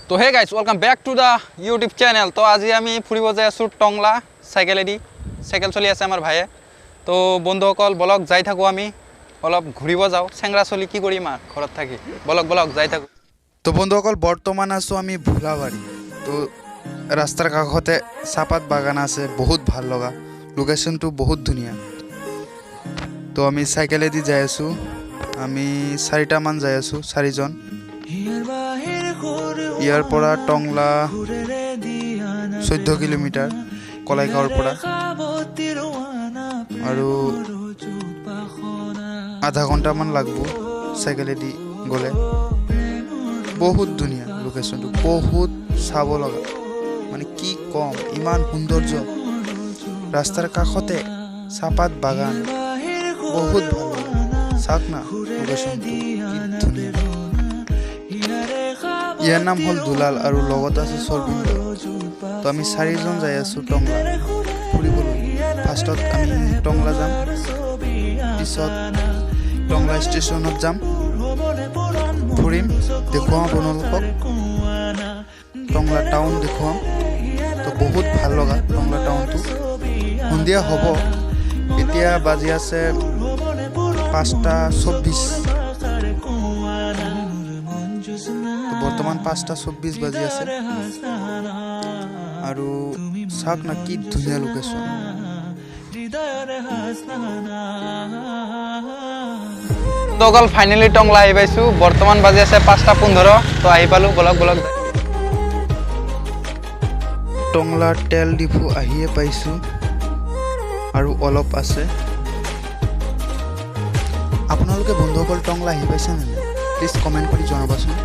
তো hey guys welcome back to the YouTube channel. তো আজি আমি ফুৰিব যাই আছোঁ টংলা চাইকেলেদি। চাইকেল চলি আছে আমাৰ ভাইয়ে। তো বন্ধুসকল বলক যাই থাকোঁ, আমি অলপ ঘূৰিব যাওঁ। চেংৰা চলি কি কৰিম আৰু ঘৰত থাকি। বলক যাই থাকোঁ। তো বন্ধুসকল বৰ্তমান আছোঁ আমি ভোলাবাৰী। তো ৰাস্তাৰ কাষতে চাহপাত বাগান আছে, বহুত ভাল লগা লোকেশ্যনটো, বহুত ধুনীয়া। তো আমি চাইকেলেদি যাই আছোঁ, আমি 4টামান যাই আছোঁ, 4জন। ইয়াৰ পৰা টংলা 14 কিলোমিটাৰ কলাইগাঁৱৰ পৰা, আৰু আধা ঘণ্টামান লাগব চাইকেলেদি গ'লে। বহুত ধুনীয়া লোকেশ্যনটো, বহুত চাব লগা, মানে কি ক'ম, ইমান সৌন্দৰ্য। ৰাস্তাৰ কাষতে চাহপাত বাগান, বহুত ভাল লগা। চাওক না লোকেশ্যনটো কি ধুনীয়া। ইয়াৰ নাম হ'ল দুলাল আৰু লগত আছে সৰবিন্দ। তো আমি 4জন যাই আছোঁ টংলা ফুৰিবলৈ। ফাৰ্ষ্টত আমি টংলা যাম, পিছত টংলা ষ্টেচনত যাম, ফুৰিম, দেখুৱাম আপোনালোকক টংলা টাউন দেখুৱাম। তো বহুত ভাল লগা টংলা টাউনটো। সন্ধিয়া হ'ব, এতিয়া বাজি আছে 5:24। বৰ্তমান 5:24 বাজি আছে, আৰু চাওক না কি ধুনীয়া লোকেশ্যন। তো অকল ফাইনেলি টংলা আহি পাইছোঁ। বৰ্তমান বাজি আছে 5:15। তো আহি পালোঁ, বলক। টংলা তেল ডিপু আহিয়ে পাইছোঁ, আৰু অলপ আছে। আপোনালোকে বন্ধুসকল টংলা আহি পাইছে নে নাই, প্লিজ কমেণ্ট কৰি জনাবাচোন।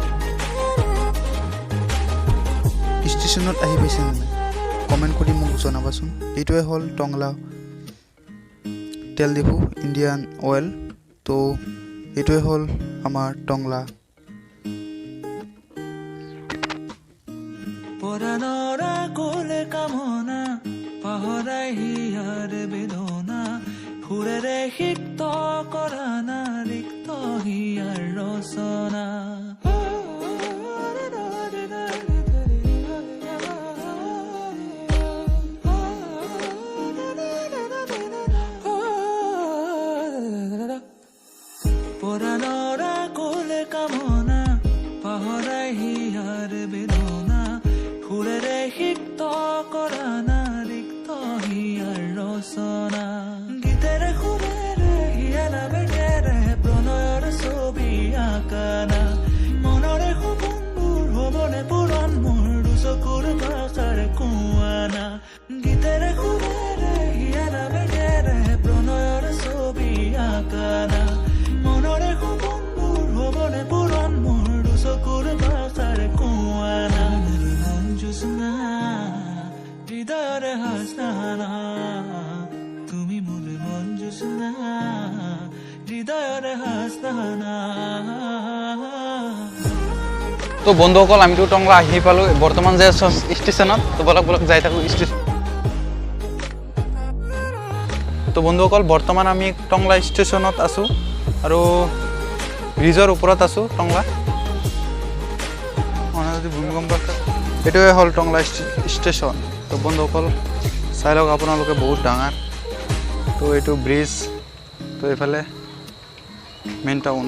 ষ্টেচনত আহি পাইছে নে নাই, কমেণ্ট কৰি মোক জনাবাচোন। এইটোৱে হ'ল টংলা তেল ডিপু, ইণ্ডিয়ান অইল। তো এইটোৱে হ'ল আমাৰ টংলা। পৰানৰা কোলে কামনা পাহৰাই হিয়াৰ বেদনা ফুৰেৰে সিক্ত কৰা না ৰিক্ত হিয়াৰ ৰচনা। পৰানৰা কোলে কামনা পাহৰাই হিয়াৰ বেদনা ফুৰেৰে সিক্ত কৰা না ৰিক্ত হিয়াৰ ৰচনা। গীতেৰে সুৰেৰে হিয়া নামেৰে প্ৰণয়ৰ ছবি আঁকানা মনৰে সপোনবোৰ হ'বনে পূৰণ মোৰ দুচকুৰ ভাষাৰ কোৱানা। গীতেৰে সুৰেৰে হিয়া নামেৰে প্ৰণয়ৰ ছবি আঁকানা মনৰে সপোনবোৰ হ'বনে পূৰণ মোৰ দুচকুৰ ভাষাৰ কোৱানা। হৃদয়ৰে হাসনা তুমি মোৰ মন জোছনা, হৃদয়ৰে হাসনা। তো বন্ধুসকল আমিতো টংলা আহি পালোঁ, বৰ্তমান যাই আছোঁ ষ্টেচনত। তো বলক যাই থাকোঁ ষ্টেচন। তো বন্ধুসকল বৰ্তমান আমি টংলা ষ্টেচনত আছোঁ, আৰু ব্ৰিজৰ ওপৰত আছোঁ টংলা। যদি ভূমিকম্প এইটোৱে হ'ল টংলা ষ্টেচন। তো বন্ধুসকল চাই লওক আপোনালোকে, বহুত ডাঙৰ। তো এইটো ব্ৰিজ, তো এইফালে মেইন টাউন।